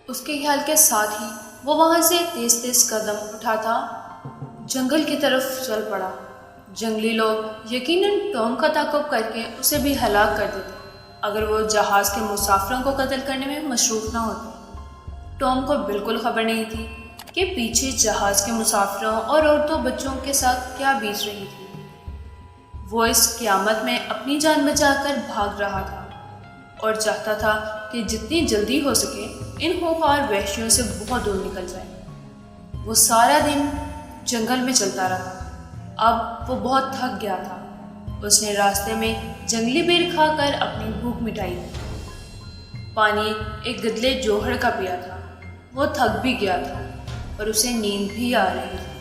اس کے خیال کے ساتھ ہی وہ وہاں سے تیز تیز قدم اٹھاتا جنگل کی طرف چل پڑا۔ جنگلی لوگ یقیناً ٹام کا تعاقب کر کے اسے بھی ہلاک کر دیتے اگر وہ جہاز کے مسافروں کو قتل کرنے میں مصروف نہ ہوتے۔ ٹام کو بالکل خبر نہیں تھی کہ پیچھے جہاز کے مسافروں اور عورتوں بچوں کے ساتھ کیا بیت رہی تھی۔ وہ اس قیامت میں اپنی جان بچا کر بھاگ رہا تھا اور چاہتا تھا کہ جتنی جلدی ہو سکے ان خوفناک وحشیوں سے بہت دور نکل جائے۔ وہ سارا دن جنگل میں چلتا رہا۔ اب وہ بہت تھک گیا تھا۔ اس نے راستے میں جنگلی بیر کھا کر اپنی بھوک مٹائی۔ پانی ایک گدلے جوہر کا پیا تھا۔ وہ تھک بھی گیا تھا اور اسے نیند بھی آ رہی تھی،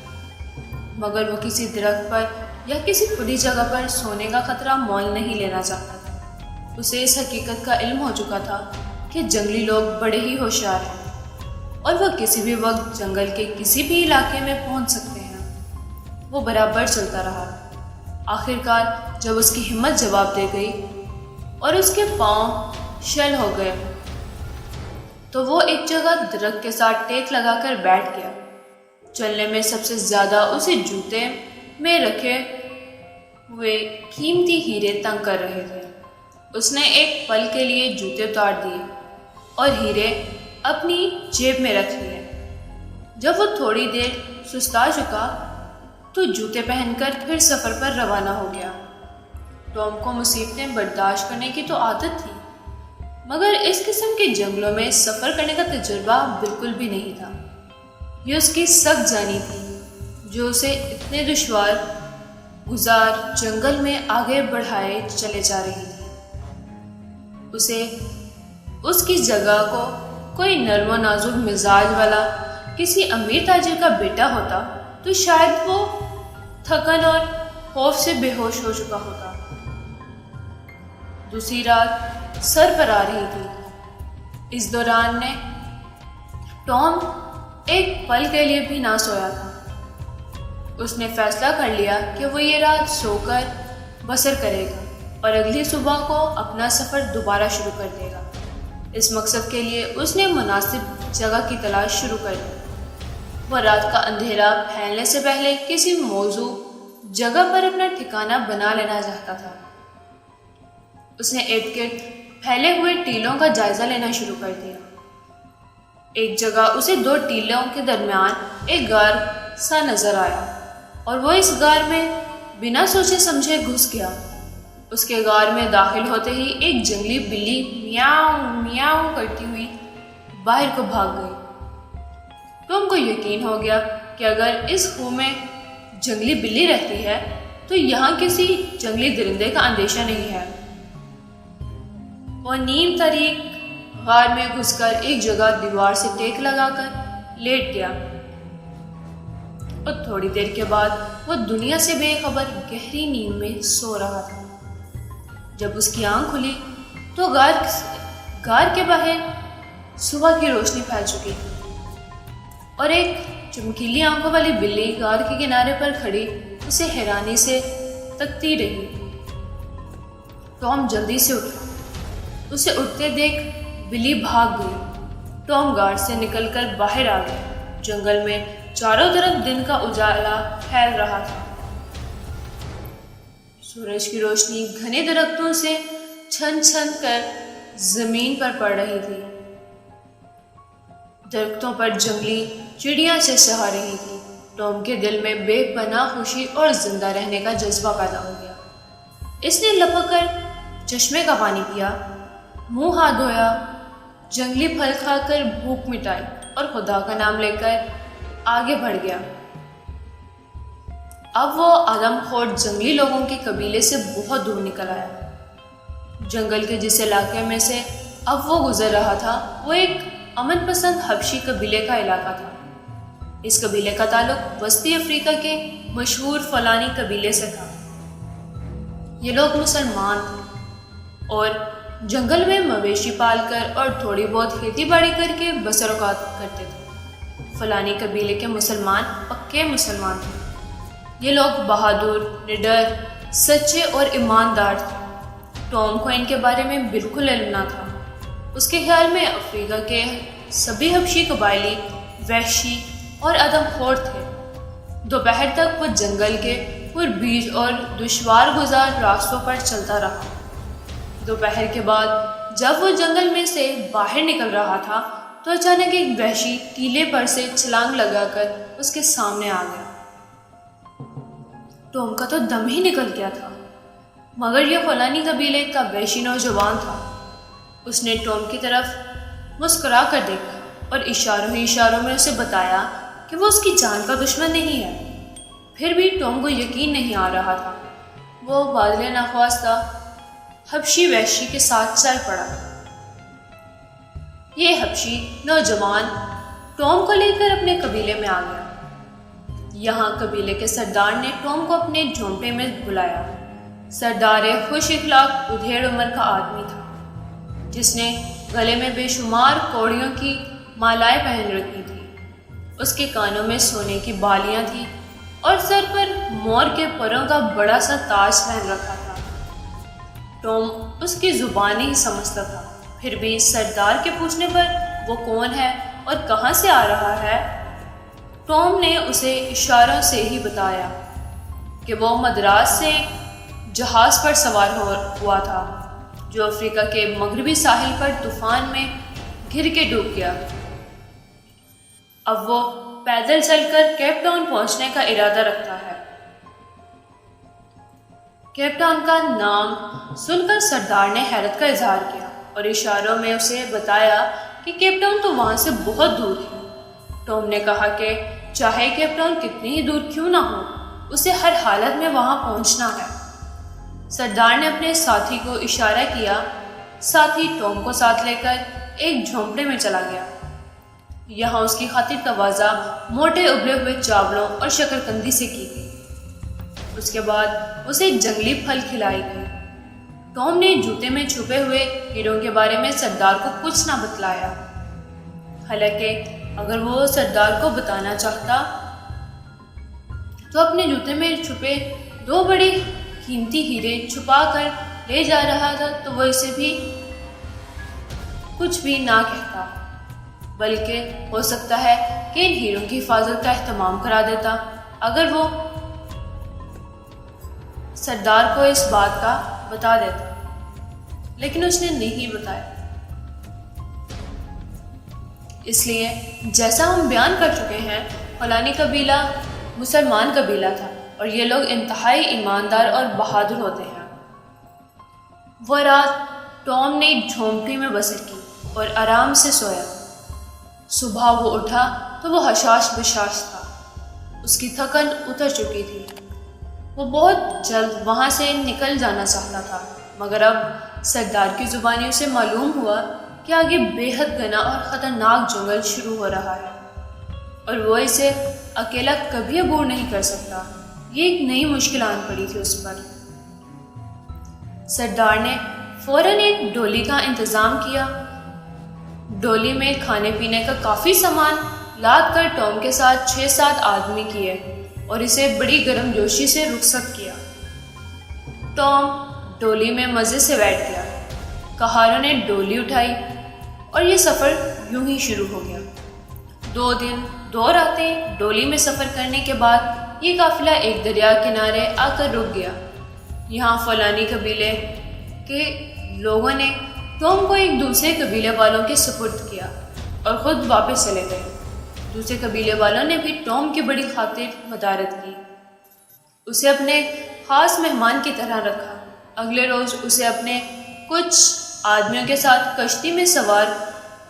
مگر وہ کسی درخت پر یا کسی کھلی جگہ پر سونے کا خطرہ مول نہیں لینا چاہتا تھا۔ اسے اس حقیقت کا علم ہو چکا تھا کہ جنگلی لوگ بڑے ہی ہوشیار ہیں اور وہ کسی بھی وقت جنگل کے کسی بھی علاقے میں پہنچ سکتے ہیں۔ وہ برابر چلتا رہا۔ آخر کار جب اس کی ہمت جواب دے گئی اور اس کے پاؤں شل ہو گئے تو وہ ایک جگہ درخت کے ساتھ ٹیک لگا کر بیٹھ گیا۔ چلنے میں سب سے زیادہ اسے جوتے میں رکھے ہوئے قیمتی ہیرے تنگ کر رہے تھے۔ اس نے ایک پل کے لیے جوتے اتار دیے اور ہیرے اپنی جیب میں رکھ لیے۔ جب وہ تھوڑی دیر سستا چکا تو جوتے پہن کر پھر سفر پر روانہ ہو گیا۔ ٹام کو مصیبتیں برداشت کرنے کی تو عادت تھی، مگر اس قسم کے جنگلوں میں سفر کرنے کا تجربہ بالکل بھی نہیں تھا۔ یہ اس کی سخت جانی تھی جو اسے اتنے دشوار گزار جنگل میں آگے بڑھائے چلے جا رہی تھی۔ اسے اس کی جگہ کو کوئی نرم و نازک مزاج والا کسی امیر تاجر کا بیٹا ہوتا تو شاید وہ تھکن اور خوف سے بے ہوش ہو چکا ہوتا۔ دوسری رات سر پر آ رہی تھی۔ اس دوران نے ٹام ایک پل کے لیے بھی نہ سویا تھا۔ اس نے فیصلہ کر لیا کہ وہ یہ رات سو کر بسر کرے گا اور اگلی صبح کو اپنا سفر دوبارہ شروع کر دے گا۔ اس مقصد کے لیے اس نے مناسب جگہ کی تلاش شروع کر دی۔ وہ رات کا اندھیرا پھیلنے سے پہلے کسی موزوں جگہ پر اپنا ٹھکانہ بنا لینا چاہتا تھا۔ اس نے ارد گرد پھیلے ہوئے ٹیلوں کا جائزہ لینا شروع کر دیا۔ ایک جگہ اسے دو ٹیلوں کے درمیان ایک غار سا نظر آیا اور وہ اس غار میں بنا سوچے سمجھے گھس گیا۔ اس کے غار میں داخل ہوتے ہی ایک جنگلی بلی میاؤں میاؤں کرتی ہوئی باہر کو بھاگ گئی۔ ٹام کو یقین ہو گیا کہ اگر اس خو میں جنگلی بلی رہتی ہے تو یہاں کسی جنگلی درندے کا اندیشہ نہیں ہے۔ وہ نیم تاریک غار میں گھس کر ایک جگہ دیوار سے ٹیک لگا کر لیٹ گیا اور تھوڑی دیر کے بعد وہ دنیا سے بے خبر گہری نیند میں سو رہا تھا۔ جب اس کی آنکھ کھلی تو غار کے باہر صبح کی روشنی پھیل چکی تھی اور ایک چمکیلی آنکھوں والی بلی غار کے کنارے پر کھڑی اسے حیرانی سے تکتی رہی۔ ٹام جلدی سے اٹھا۔ اسے اٹھتے دیکھ بلی بھاگ گئی۔ ٹام غار سے نکل کر باہر آ گیا۔ جنگل میں چاروں طرف دن کا اجالا پھیل رہا تھا۔ سورج کی روشنی گھنے درختوں سے چھن چھن کر زمین پر پڑ رہی تھی۔ درختوں پر جنگلی چڑیاں چہچہا رہی تھی۔ ٹام کے دل میں بے پناہ خوشی اور زندہ رہنے کا جذبہ پیدا ہو گیا۔ اس نے لپک کر چشمے کا پانی پیا، منہ ہاتھ دھویا، جنگلی پھل کھا کر بھوک مٹائی اور خدا کا نام لے کر آگے بڑھ گیا۔ اب وہ آدم خور جنگلی لوگوں کے قبیلے سے بہت دور نکل آیا۔ جنگل کے جس علاقے میں سے اب وہ گزر رہا تھا وہ ایک امن پسند حبشی قبیلے کا علاقہ تھا۔ اس قبیلے کا تعلق وسطی افریقہ کے مشہور فلانی قبیلے سے تھا۔ یہ لوگ مسلمان تھے اور جنگل میں مویشی پال کر اور تھوڑی بہت کھیتی باڑی کر کے بسر اوقات کرتے تھے۔ فلانی قبیلے کے مسلمان پکے مسلمان تھے۔ یہ لوگ بہادر، نڈر، سچے اور ایماندار تھے۔ ٹام کو ان کے بارے میں بالکل علم نہ تھا۔ اس کے خیال میں افریقہ کے سبھی حبشی قبائلی وحشی اور ادم خور تھے۔ دوپہر تک وہ جنگل کے پربیج اور دشوار گزار راستوں پر چلتا رہا۔ دوپہر کے بعد جب وہ جنگل میں سے باہر نکل رہا تھا تو اچانک ایک وحشی ٹیلے پر سے چھلانگ لگا کر اس کے سامنے آ گیا۔ ٹوم کا تو دم ہی نکل گیا تھا، مگر یہ فلانی قبیلے کا وحشی نوجوان تھا۔ اس نے ٹوم کی طرف مسکرا کر دیکھا اور اشاروں ہی اشاروں میں اسے بتایا کہ وہ اس کی جان کا دشمن نہیں ہے۔ پھر بھی ٹوم کو یقین نہیں آ رہا تھا۔ وہ بادل ناخواستہ حبشی وحشی کے ساتھ چل پڑا۔ یہ حبشی نوجوان ٹوم کو لے کر اپنے قبیلے میں آ گیا۔ یہاں قبیلے کے سردار نے ٹوم کو اپنے جھونپڑے میں بلایا۔ سردار خوش اخلاق ادھیڑ عمر کا آدمی تھا، جس نے گلے میں بے شمار کوڑیوں کی مالائیں پہن رکھی تھی۔ اس کے کانوں میں سونے کی بالیاں تھیں اور سر پر مور کے پروں کا بڑا سا تاج پہن رکھا تھا۔ ٹوم اس کی زبان ہی سمجھتا تھا، پھر بھی سردار کے پوچھنے پر وہ کون ہے اور کہاں سے آ رہا ہے، ٹوم نے اسے اشاروں سے ہی بتایا کہ وہ مدراس سے جہاز پر سوار ہوا تھا جو افریقہ کے مغربی ساحل پر طوفان میں گر کے ڈوب گیا۔ اب وہ پیدل چل کر کیپ ٹاؤن پہنچنے کا ارادہ رکھتا ہے۔ کیپ ٹاؤن کا نام سن کر سردار نے حیرت کا اظہار کیا اور اشاروں میں اسے بتایا کہ کیپ ٹاؤن تو وہاں سے بہت دور ہے۔ ٹوم نے کہا کہ چاہے کیپ ٹاؤن کتنی ہی دور کیوں نہ ہو، اسے ہر حالت میں وہاں پہنچنا ہے۔ سردار نے اپنے ساتھی کو اشارہ کیا۔ ساتھی ٹوم کو ساتھ لے کر ایک جھونپڑے میں چلا گیا۔ یہاں اس کی خاطر تواضع موٹے ابلے ہوئے چاولوں اور شکرکندی سے کی گئی۔ اس کے بعد اسے جنگلی پھل کھلائی گئی۔ ٹوم نے جوتے میں چھپے ہوئے ہیروں کے بارے میں سردار کو کچھ نہ بتلایا، حالانکہ اگر وہ سردار کو بتانا چاہتا تو اپنے جوتے میں چھپے 2 بڑے قیمتی ہیرے چھپا کر لے جا رہا تھا تو وہ اسے بھی کچھ بھی نہ کہتا، بلکہ ہو سکتا ہے کہ ان ہیروں کی حفاظت کا اہتمام کرا دیتا اگر وہ سردار کو اس بات کا بتا دیتا، لیکن اس نے نہیں بتایا۔ اس لیے جیسا ہم بیان کر چکے ہیں، فلانی قبیلہ مسلمان قبیلہ تھا اور یہ لوگ انتہائی ایماندار اور بہادر ہوتے ہیں۔ وہ رات ٹوم نے ایک جھونپڑی میں بسر کی اور آرام سے سویا۔ صبح وہ اٹھا تو وہ حشاش بشاش تھا، اس کی تھکن اتر چکی تھی۔ وہ بہت جلد وہاں سے نکل جانا چاہتا تھا، مگر اب سردار کی زبانی اسے معلوم ہوا کہ آگے بے حد گھنا اور خطرناک جنگل شروع ہو رہا ہے اور وہ اسے اکیلا کبھی عبور نہیں کر سکتا۔ یہ ایک نئی مشکل آن پڑی تھی اس پر۔ سردار نے فوراً ایک ڈولی کا انتظام کیا۔ ڈولی میں کھانے پینے کا کافی سامان لاد کر ٹوم کے ساتھ 6-7 آدمی کیے اور اسے بڑی گرم جوشی سے رخصت کیا۔ ٹوم ڈولی میں مزے سے بیٹھ گیا۔ کہاروں نے ڈولی اٹھائی اور یہ سفر یوں ہی شروع ہو گیا۔ 2 دن 2 راتیں ڈولی میں سفر کرنے کے بعد یہ قافلہ ایک دریا کنارے آ کر رک گیا۔ یہاں فلانی قبیلے کے لوگوں نے ٹوم کو ایک دوسرے قبیلے والوں کے سپرد کیا اور خود واپس چلے گئے۔ دوسرے قبیلے والوں نے بھی ٹوم کی بڑی خاطر مدارت کی، اسے اپنے خاص مہمان کی طرح رکھا۔ اگلے روز اسے اپنے کچھ آدمیوں کے ساتھ کشتی میں سوار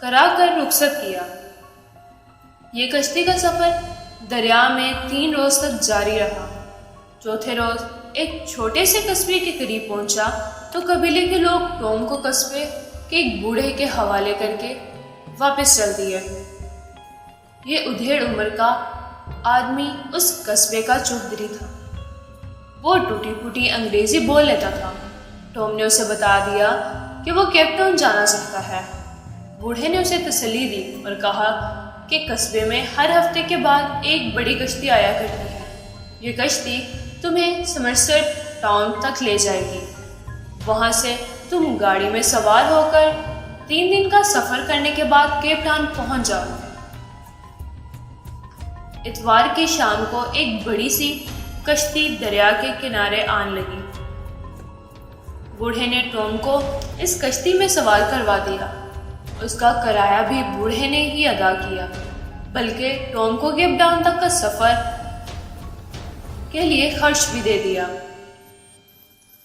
کرا کر رخصت کیا۔ یہ کشتی کا سفر دریا میں 3 روز تک جاری رہا۔ چوتھے روز ایک چھوٹے سے قصبے کے قریب پہنچا تو قبیلے کے لوگ ٹوم کو قصبے کے ایک بوڑھے کے حوالے کر کے واپس چل دیے۔ یہ ادھیڑ عمر کا آدمی اس قصبے کا چوہدری تھا۔ وہ ٹوٹی پھوٹی انگریزی بول لیتا تھا۔ ٹوم نے اسے بتا دیا کہ وہ کیپ ٹاؤن جانا چاہتا ہے۔ بوڑھے نے اسے تسلی دی اور کہا کہ قصبے میں ہر ہفتے کے بعد ایک بڑی کشتی آیا کرتی ہے۔ یہ کشتی تمہیں سمرسٹ ٹاؤن تک لے جائے گی۔ وہاں سے تم گاڑی میں سوار ہو کر 3 دن کا سفر کرنے کے بعد کیپ ٹاؤن پہنچ جاؤ۔ اتوار کی شام کو ایک بڑی سی کشتی دریا کے کنارے آن لگی۔ بوڑھے نے ٹام کو اس کشتی میں سوار کروا دیا۔ اس کا کرایہ بھی بوڑھے نے ہی ادا کیا، بلکہ ٹام کو کیپ ٹاؤن تک کا سفر کے لیے خرچ بھی دے دیا۔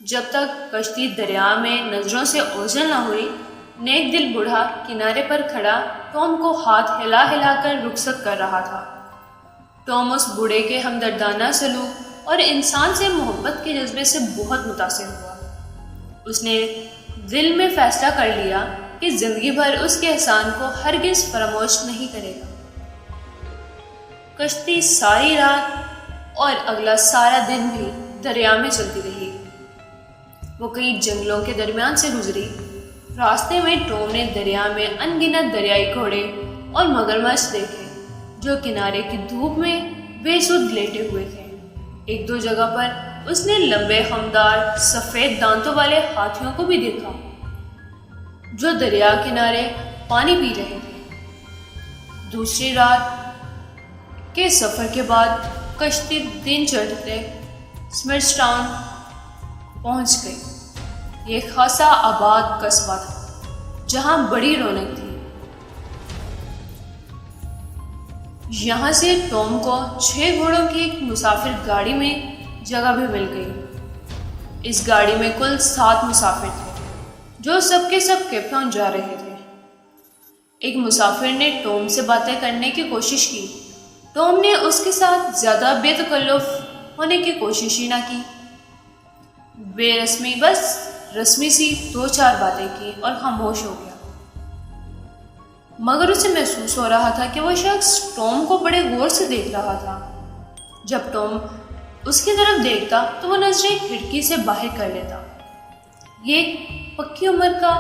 جب تک کشتی دریا میں نظروں سے اوجھل نہ ہوئی، نیک دل بوڑھا کنارے پر کھڑا ٹام کو ہاتھ ہلا ہلا کر رخصت کر رہا تھا۔ ٹام اس بوڑھے کے ہمدردانہ سلوک اور انسان سے محبت کے جذبے سے بہت متاثر ہوا۔ اس نے دل میں فیصلہ کر لیا کہ زندگی بھر اس کے احسان کو ہرگز فراموش نہیں کرے گا۔ کشتی ساری رات اور اگلا سارا دن بھی دریا میں چلتی رہی۔ وہ کئی جنگلوں کے درمیان سے گزری۔ راستے میں ٹام نے دریا میں ان گنت دریائی گھوڑے اور مگرمچھ دیکھے جو کنارے کی دھوپ میں بے سدھ لیٹے ہوئے تھے۔ ایک دو جگہ پر اس نے لمبے خمدار سفید دانتوں والے ہاتھیوں کو بھی دیکھا جو دریا کنارے پانی پی رہے تھے۔ دوسری رات کے سفر کے بعد کشتی دن چڑھتے اسمرچ ٹاؤن پہنچ گئی۔ یہ خاصا آباد قصبہ تھا جہاں بڑی رونق تھی۔ یہاں سے ٹام کو 6 گھوڑوں کی ایک مسافر گاڑی میں جگہ بھی مل گئی۔ اس گاڑی میں کل 7 مسافر تھے جو سب کے سب کیپ ٹاؤن جا رہے تھے۔ ایک مسافر نے ٹام سے باتیں کرنے کی کوشش کی۔ ٹام نے اس کے ساتھ زیادہ بے تکلف ہونے کی کوشش ہی نہ کی۔ بے رسمی بس رسمی سی 2-4 باتیں کی اور خاموش ہو گیا۔ مگر اسے محسوس ہو رہا تھا کہ وہ شخص ٹام کو بڑے غور سے دیکھ رہا تھا۔ جب ٹام اس کی طرف دیکھتا تو وہ نظریں کھڑکی سے باہر کر لیتا۔ یہ ایک پکی عمر کا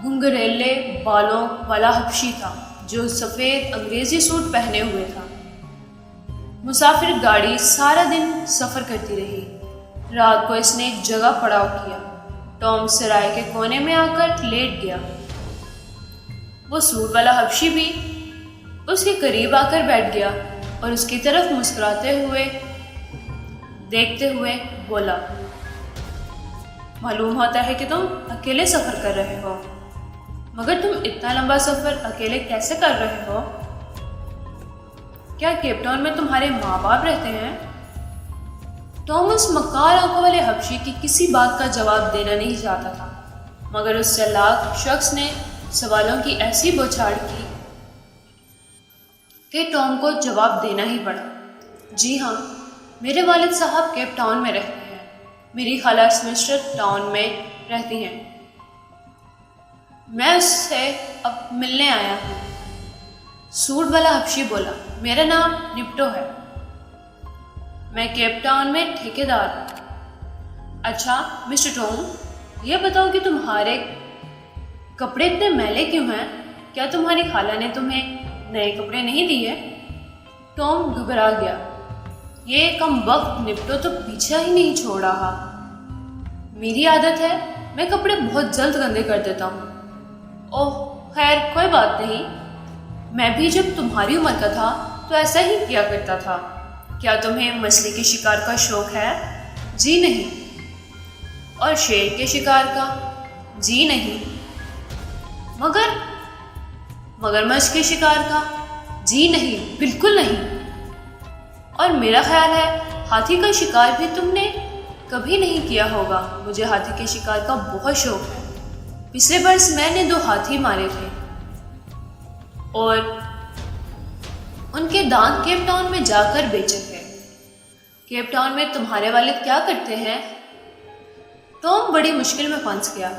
گھنگریلے بالوں والا حبشی تھا جو سفید انگریزی سوٹ پہنے ہوئے تھا۔ مسافر گاڑی سارا دن سفر کرتی رہی۔ رات کو اس نے ایک جگہ پڑاؤ کیا۔ ٹام سرائے کے کونے میں آ کر لیٹ گیا۔ وہ سوٹ والا حبشی بھی اس کے قریب آ کر بیٹھ گیا اور اس کی طرف مسکراتے ہوئے دیکھتے ہوئے بولا، معلوم ہوتا ہے کہ تم اکیلے سفر کر رہے ہو، مگر تم اتنا لمبا سفر اکیلے کیسے کر رہے ہو؟ کیا کیپ ٹاؤن میں تمہارے ماں باپ رہتے ہیں؟ ٹام اس مکار آنکھوں والے حبشی کی کسی بات کا جواب دینا نہیں چاہتا تھا، مگر اس چالاک شخص نے سوالوں کی ایسی بوچھاڑ کی کہ ٹام کو جواب دینا ہی پڑا۔ جی ہاں، میرے والد صاحب کیپ ٹاؤن میں رہتے ہیں، میری خالہ اسمسٹر ٹاؤن میں رہتی ہیں، میں اس سے اب ملنے آیا ہوں۔ سوٹ والا حبشی بولا، میرا نام نپٹو ہے، میں کیپ ٹاؤن میں ٹھیکیدار ہوں۔ اچھا مسٹر ٹام، یہ بتاؤ کہ تمہارے کپڑے اتنے میلے کیوں ہیں؟ کیا تمہاری خالہ نے تمہیں نئے کپڑے نہیں دیے؟ ٹام گھبرا گیا۔ یہ کم وقت نپٹو تو پیچھا ہی نہیں چھوڑ رہا۔ میری عادت ہے، میں کپڑے بہت جلد گندے کر دیتا ہوں۔ اوہ خیر کوئی بات نہیں، میں بھی جب تمہاری عمر کا تھا تو ایسا ہی کیا کرتا تھا۔ کیا تمہیں مچھلی کے شکار کا شوق ہے؟ جی نہیں۔ اور شیر کے شکار کا؟ جی نہیں۔ مگرمچھ کے شکار کا؟ جی نہیں، بالکل نہیں۔ اور میرا خیال ہے ہاتھی کا شکار بھی تم نے کبھی نہیں کیا ہوگا۔ مجھے ہاتھی کے شکار کا بہت شوق ہے۔ پچھلے برس میں نے 2 ہاتھی مارے تھے اور ان کے دانت کیپ ٹاؤن میں جا کر بیچے تھے۔ کیپ ٹاؤن میں تمہارے والد کیا کرتے ہیں؟ ٹام بڑی مشکل میں پھنس گیا۔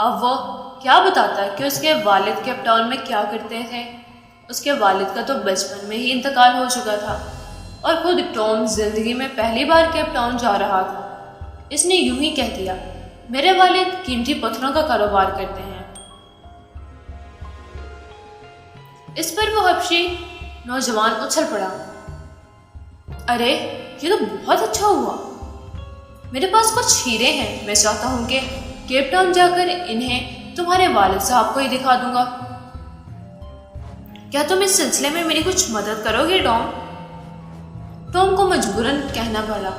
اب وہ کیا بتاتا کہ اس کے والد کیپ ٹاؤن میں کیا کرتے تھے؟ اس کے والد کا تو بچپن میں ہی انتقال ہو چکا تھا اور خود ٹام زندگی میں پہلی بار کیپ ٹاؤن جا رہا تھا۔ اس نے یوں ہی کہہ دیا، میرے والد قیمتی پتھروں کا کاروبار کرتے ہیں۔ اس پر وہ حبشی نوجوان اچھل پڑا، ارے یہ تو بہت اچھا ہوا، میرے پاس کچھ ہیرے ہیں، میں چاہتا ہوں کہ کیپ ٹاؤن جا کر انہیں تمہارے والد صاحب کو ہی دکھا دوں گا۔ کیا تم اس سلسلے میں میری کچھ مدد کرو گے ٹام؟ ٹام کو مجبوراً کہنا پڑا،